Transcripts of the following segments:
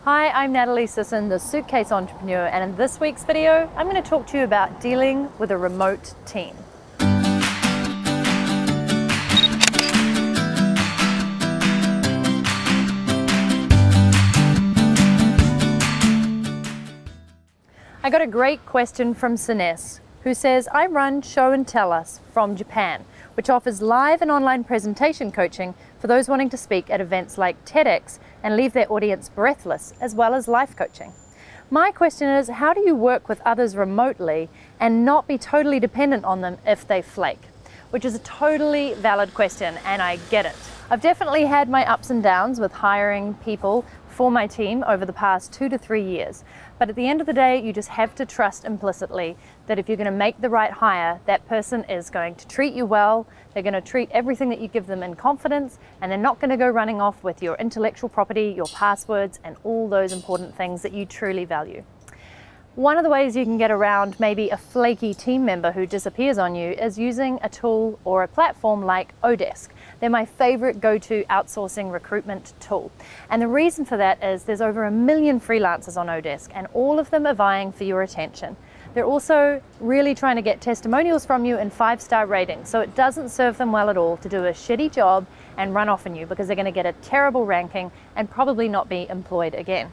Hi, I'm Natalie Sisson, the Suitcase Entrepreneur, and in this week's video, I'm going to talk to you about dealing with a remote team. I got a great question from Sines, who says, I run Show and Tell Us from Japan, which offers live and online presentation coaching for those wanting to speak at events like TEDx and leave their audience breathless, as well as life coaching. My question is, how do you work with others remotely and not be totally dependent on them if they flake? Which is a totally valid question, and I get it. I've definitely had my ups and downs with hiring people for my team over the past 2 to 3 years. But at the end of the day, you just have to trust implicitly that if you're going to make the right hire, that person is going to treat you well, they're going to treat everything that you give them in confidence, and they're not going to go running off with your intellectual property, your passwords, and all those important things that you truly value. One of the ways you can get around maybe a flaky team member who disappears on you is using a tool or a platform like Odesk. They're my favorite go-to outsourcing recruitment tool. And the reason for that is there's over 1 million freelancers on Odesk, and all of them are vying for your attention. They're also really trying to get testimonials from you and 5-star ratings, so it doesn't serve them well at all to do a shitty job and run off on you, because they're going to get a terrible ranking and probably not be employed again.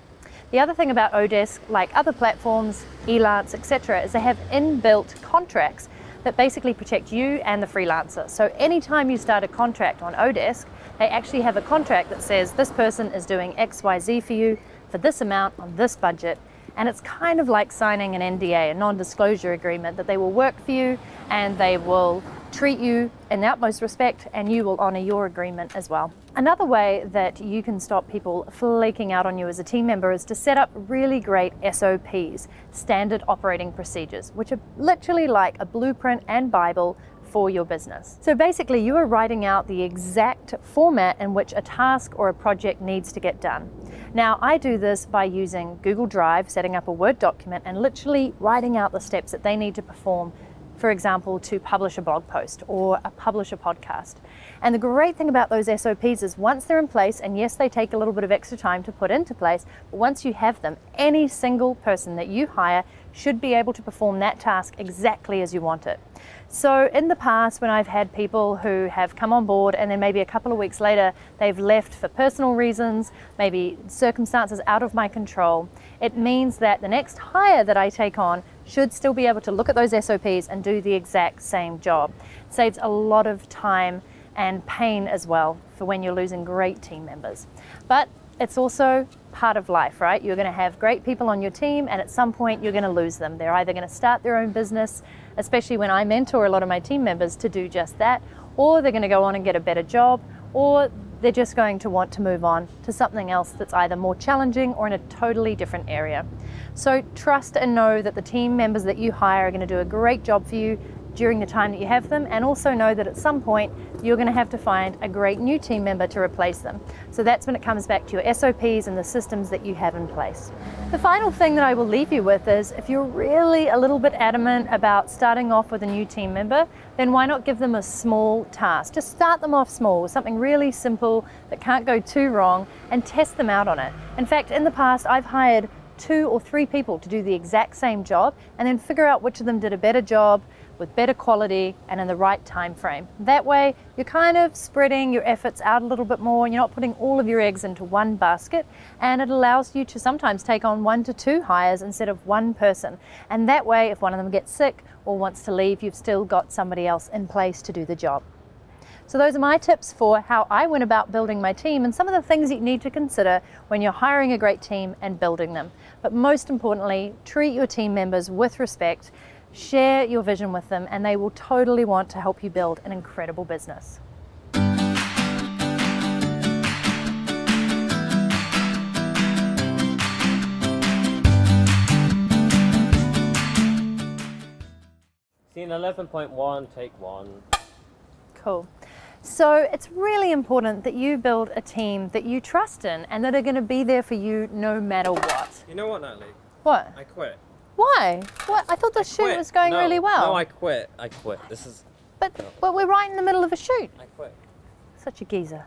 The other thing about Odesk, like other platforms, Elance, etc., is they have inbuilt contracts that basically protect you and the freelancer. So anytime you start a contract on Odesk, they actually have a contract that says this person is doing XYZ for you for this amount on this budget. And it's kind of like signing an NDA, a non-disclosure agreement, that they will work for you and they will treat you in the utmost respect, and you will honor your agreement as well. Another way that you can stop people flaking out on you as a team member is to set up really great SOPs, standard operating procedures, which are literally like a blueprint and Bible for your business. So basically, you are writing out the exact format in which a task or a project needs to get done. Now, I do this by using Google Drive, setting up a Word document, and literally writing out the steps that they need to perform, for example, to publish a blog post or publish a podcast. And the great thing about those SOPs is once they're in place, and yes, they take a little bit of extra time to put into place, but once you have them, any single person that you hire should be able to perform that task exactly as you want it. So in the past, when I've had people who have come on board and then maybe a couple of weeks later they've left for personal reasons, maybe circumstances out of my control, it means that the next hire that I take on should still be able to look at those SOPs and do the exact same job. It saves a lot of time and pain as well for when you're losing great team members. But it's also part of life, right? You're going to have great people on your team, and at some point you're going to lose them. They're either going to start their own business, especially when I mentor a lot of my team members to do just that, or they're going to go on and get a better job, or they're just going to want to move on to something else that's either more challenging or in a totally different area. So trust and know that the team members that you hire are going to do a great job for you during the time that you have them, and also know that at some point you're going to have to find a great new team member to replace them. So that's when it comes back to your SOPs and the systems that you have in place. The final thing that I will leave you with is, if you're really a little bit adamant about starting off with a new team member, then why not give them a small task? Just start them off small with something really simple that can't go too wrong, and test them out on it. In fact, in the past, I've hired 2 or 3 people to do the exact same job and then figure out which of them did a better job with better quality and in the right time frame. That way, you're kind of spreading your efforts out a little bit more, and you're not putting all of your eggs into one basket, and it allows you to sometimes take on 1 to 2 hires instead of one person. And that way, if one of them gets sick or wants to leave, you've still got somebody else in place to do the job. So those are my tips for how I went about building my team, and some of the things that you need to consider when you're hiring a great team and building them. But most importantly, treat your team members with respect, share your vision with them, and they will totally want to help you build an incredible business. Scene 11.1, take 1. Cool. So it's really important that you build a team that you trust in and that are going to be there for you no matter what. You know what, Natalie? What? I quit. Why? What? I thought the shoot was going really well. No, I quit. This is... But we're right in the middle of a shoot. I quit. Such a geezer.